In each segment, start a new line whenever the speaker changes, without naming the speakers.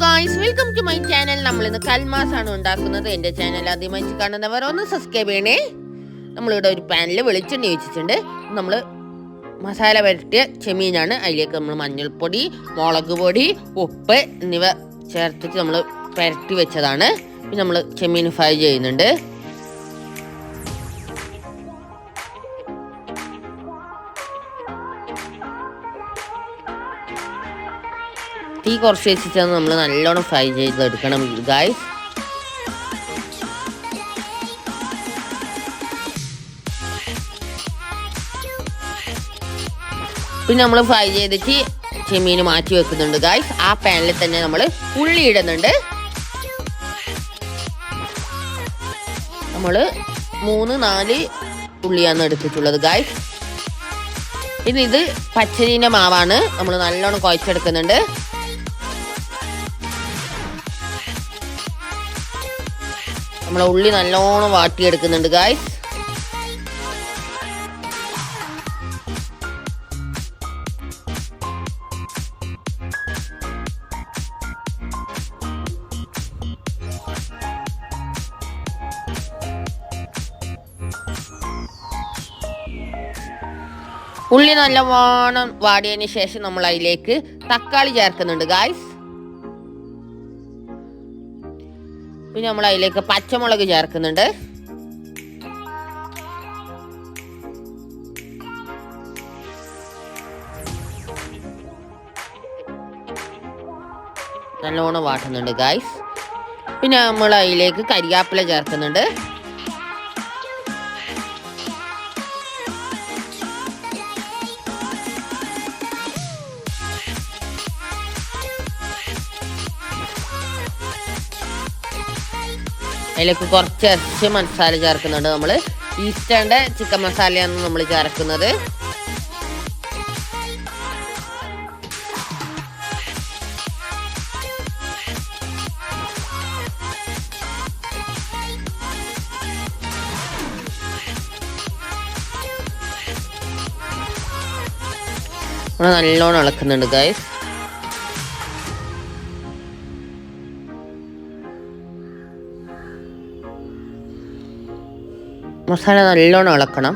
Guys, welcome to my channel. നമ്മൾ ഇന്ന് കൽമാസ് ആണ് ഉണ്ടാക്കുന്നത്. എൻ്റെ ചാനൽ ആദ്യമായി കാണുന്നവർ ഒന്ന് സബ്സ്ക്രൈബ് ചെയ്യണേ. നമ്മളിവിടെ ഒരു പാനിൽ വെളിച്ചെണ്ണ ഒഴിച്ചിട്ടുണ്ട്. നമ്മൾ മസാല പുരട്ടിയ ചെമ്മീനാണ്. അതിലേക്ക് നമ്മൾ മഞ്ഞൾപ്പൊടി, മുളക് പൊടി, ഉപ്പ് എന്നിവ ചേർത്തിട്ട് നമ്മൾ പുരട്ടി വെച്ചതാണ്. പിന്നെ നമ്മൾ ചെമ്മീൻ ഫ്രൈ ചെയ്യുന്നുണ്ട്. തീ കുറച്ച് വെച്ചിട്ടാണ് നമ്മൾ നല്ലോണം ഫ്രൈ ചെയ്തെടുക്കണം ഗായ്സ്. പിന്നെ നമ്മൾ ഫ്രൈ ചെയ്തിട്ട് ചെമ്മീൻ മാറ്റി വെക്കുന്നുണ്ട് ഗായ്സ്. ആ പാനിൽ തന്നെ നമ്മൾ ഉള്ളി ഇടുന്നുണ്ട്. നമ്മൾ 3-4 ഉള്ളിയാണ് എടുത്തിട്ടുള്ളത് ഗായ്സ്. പിന്നെ ഇത് പച്ചരീൻ്റെ മാവാണ്. നമ്മൾ നല്ലോണം കുഴച്ചെടുക്കുന്നുണ്ട്. നമ്മളെ ഉള്ളി നല്ലോണം വാട്ടിയെടുക്കുന്നുണ്ട് ഗായ്സ്. ഉള്ളി നല്ലവണ്ണം വാടിയതിന് ശേഷം നമ്മൾ അതിലേക്ക് തക്കാളി ചേർക്കുന്നുണ്ട് ഗായ്സ്. പിന്നെ നമ്മൾ അതിലേക്ക് പച്ചമുളക് ചേർക്കുന്നുണ്ട്. നല്ലോണം വാട്ടുന്നുണ്ട് ഗായ്സ്. പിന്നെ നമ്മൾ അതിലേക്ക് കരിയാപ്പില ചേർക്കുന്നുണ്ട്. അതിലേക്ക് കുറച്ച് ഇറച്ചി മസാല ചേർക്കുന്നുണ്ട്. നമ്മൾ ഈസ്റ്റേൻ്റെ ചിക്കൻ മസാലയാണ് നമ്മൾ ചേർക്കുന്നത്. നല്ലോണം ഇളക്കുന്നുണ്ട് ഗൈസ്. മസാല നല്ലോണം ഇളക്കണം.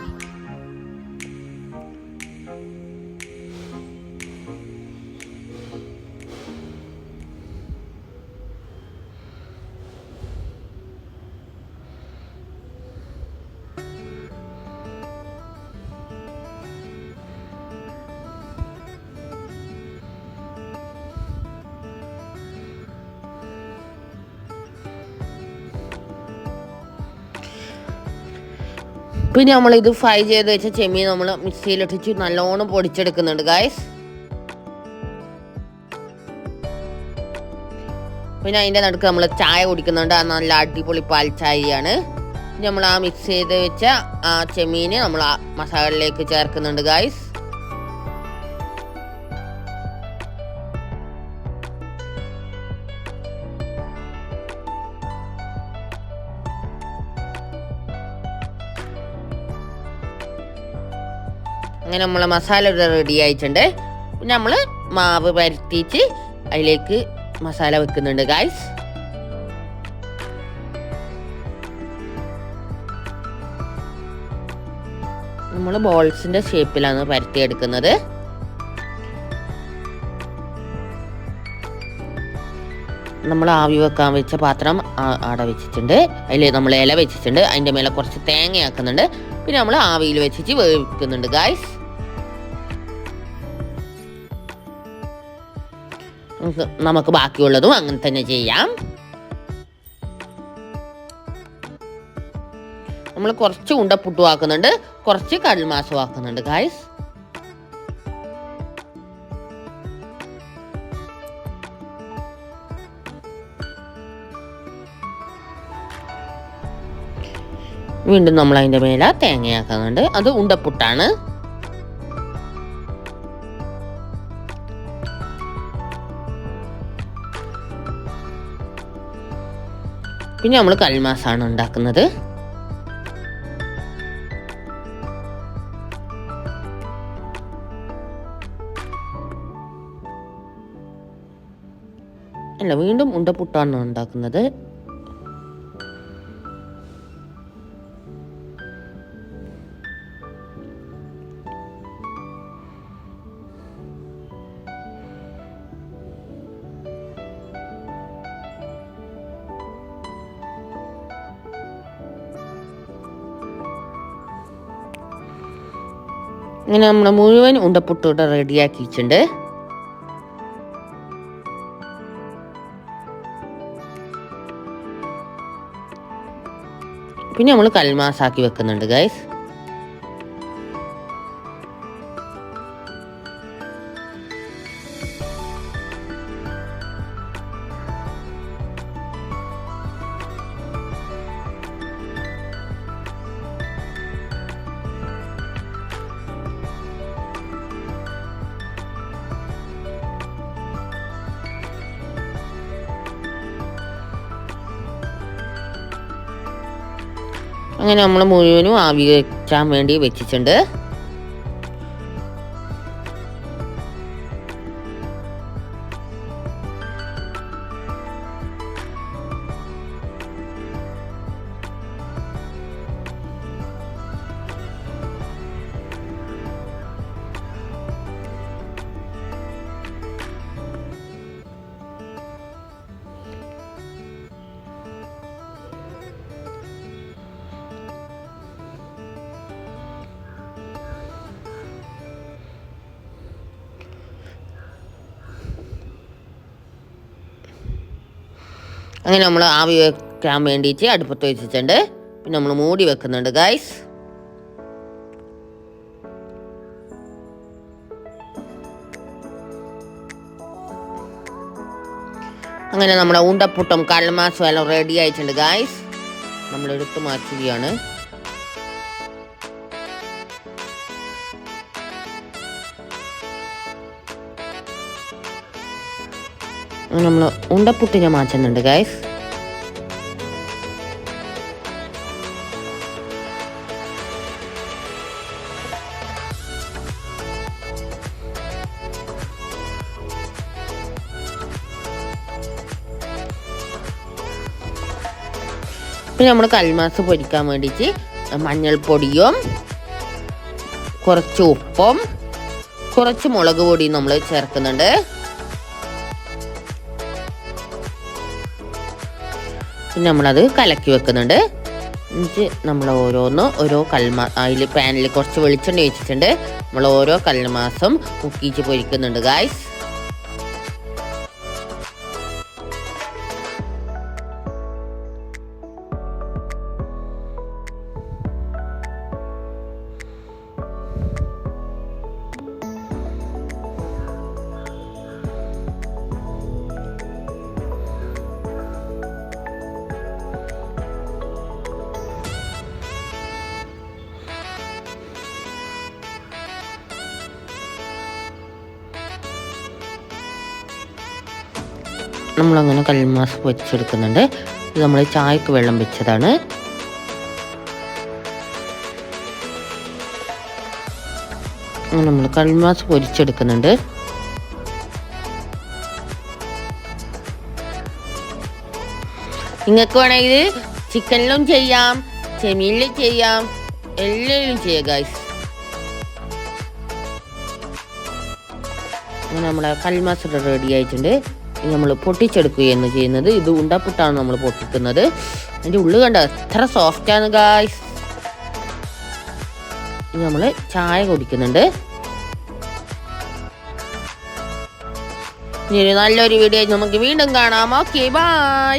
പിന്നെ നമ്മളിത് ഫ്രൈ ചെയ്ത് വെച്ച ചെമ്മീൻ നമ്മൾ മിക്സിയിലിട്ടിച്ച് നല്ലോണം പൊടിച്ചെടുക്കുന്നുണ്ട് ഗായ്സ്. പിന്നെ അതിൻ്റെ നടുക്ക് നമ്മൾ ചായ കുടിക്കുന്നുണ്ട്. അത് നല്ല അടിപൊളി പാൽ ചായയാണ്. നമ്മൾ ആ മിക്സ് ചെയ്ത് വെച്ച ആ ചെമ്മീന് നമ്മൾ ആ മസാലയിലേക്ക് ചേർക്കുന്നുണ്ട് ഗായ്സ്. അങ്ങനെ നമ്മളെ മസാല റെഡി ആയിട്ടുണ്ട്. പിന്നെ നമ്മൾ മാവ് പരത്തിച്ച് അതിലേക്ക് മസാല വെക്കുന്നുണ്ട് ഗായ്സ്. നമ്മൾ ബോൾസിന്റെ ഷേപ്പിലാണ് പരത്തിയെടുക്കുന്നത്. നമ്മൾ ആവി വെക്കാൻ വെച്ച പാത്രം അവിടെ വെച്ചിട്ടുണ്ട്. അതിൽ നമ്മൾ ഇല വെച്ചിട്ടുണ്ട്. അതിൻ്റെ മേലെ കുറച്ച് തേങ്ങയാക്കുന്നുണ്ട്. പിന്നെ നമ്മൾ ആവിയിൽ വെച്ചിട്ട് വേവിക്കുന്നുണ്ട് ഗായ്സ്. നമുക്ക് ബാക്കിയുള്ളതും അങ്ങനെ തന്നെ ചെയ്യാം. നമ്മൾ കുറച്ച് ഉണ്ടപ്പുട്ടും ആക്കുന്നുണ്ട്, കുറച്ച് കടൽമാസും ആക്കുന്നുണ്ട് ഗായ്സ്. വീണ്ടും നമ്മൾ അതിൻ്റെ മേലെ തേങ്ങയാക്കുന്നുണ്ട്. അത് ഉണ്ടപ്പുട്ടാണ്. പിന്നെ നമ്മൾ കൽമാസാണ് ഉണ്ടാക്കുന്നത്. അല്ല, വീണ്ടും ഉണ്ടപ്പുട്ടാണ് ഉണ്ടാക്കുന്നത്. അങ്ങനെ നമ്മൾ മുഴുവൻ ഉണ്ടപ്പുട്ടൂടെ റെഡിയാക്കിയിട്ടുണ്ട്. പിന്നെ നമ്മൾ കൽമാസാക്കി വെക്കുന്നുണ്ട് ഗൈസ്. അങ്ങനെ നമ്മൾ മുഴുവനും ആവി വെച്ചാൻ വേണ്ടി വെച്ചിട്ടുണ്ട്. അങ്ങനെ നമ്മൾ ആവി വെക്കാൻ വേണ്ടിയിട്ട് അടുപ്പത്ത് വെച്ചിട്ടുണ്ട്. പിന്നെ നമ്മൾ മൂടി വെക്കുന്നുണ്ട് ഗൈസ്. അങ്ങനെ നമ്മുടെ ഉണ്ടപ്പുട്ടും കൽമാസും എല്ലാം റെഡി ആയിട്ടുണ്ട് ഗൈസ്. നമ്മൾ എടുത്ത് മാറ്റുകയാണ്. നമ്മൾ ഉണ്ടപ്പുട്ടിനെ മാറ്റുന്നുണ്ട് ഗൈസ്. പിന്നെ നമ്മൾ കൽമാസ് പൊരിക്കാൻ വേണ്ടിയിട്ട് മഞ്ഞൾപ്പൊടിയും കുറച്ച് ഉപ്പും കുറച്ച് മുളക് പൊടിയും നമ്മൾ ചേർക്കുന്നുണ്ട്. പിന്നെ നമ്മളത് കലക്കി വെക്കുന്നുണ്ട്. എന്നിട്ട് നമ്മൾ ഓരോ അതിൽ പാനിൽ കുറച്ച് വെളിച്ചെണ്ണ ഒഴിച്ചിട്ടുണ്ട്. നമ്മൾ ഓരോ കൽമാസം മുക്കിച്ച് പൊരിക്കുന്നുണ്ട് ഗായ്സ്. നമ്മളങ്ങനെ കൽമാസ് പൊരിച്ചെടുക്കുന്നുണ്ട്. ഇത് നമ്മൾ ചായക്ക് വെള്ളം വെച്ചതാണ്. അങ്ങനെ നമ്മൾ കൽമാസ് പൊരിച്ചെടുക്കുന്നുണ്ട്. നിങ്ങൾക്ക് വേണമെങ്കിൽ ചിക്കനിലും ചെയ്യാം, ചെമീനിലും ചെയ്യാം, എല്ലാവരും ചെയ്യാം ഗൈസ്. അങ്ങനെ നമ്മുടെ കൽമാസ് റെഡി ആയിട്ടുണ്ട്. നമ്മൾ പൊട്ടിച്ചെടുക്കുകയാണ് ചെയ്യുന്നത്. ഇത് ഉണ്ടപ്പുട്ടാണ് നമ്മൾ പൊട്ടിക്കുന്നത്. അതിൻ്റെ ഉള്ളു കണ്ട എത്ര സോഫ്റ്റാണ് ഗായ്സ്. നമ്മൾ ചായ കുടിക്കുന്നുണ്ട്. ഇനി നല്ലൊരു വീഡിയോ നമുക്ക് വീണ്ടും കാണാം. Okay, by.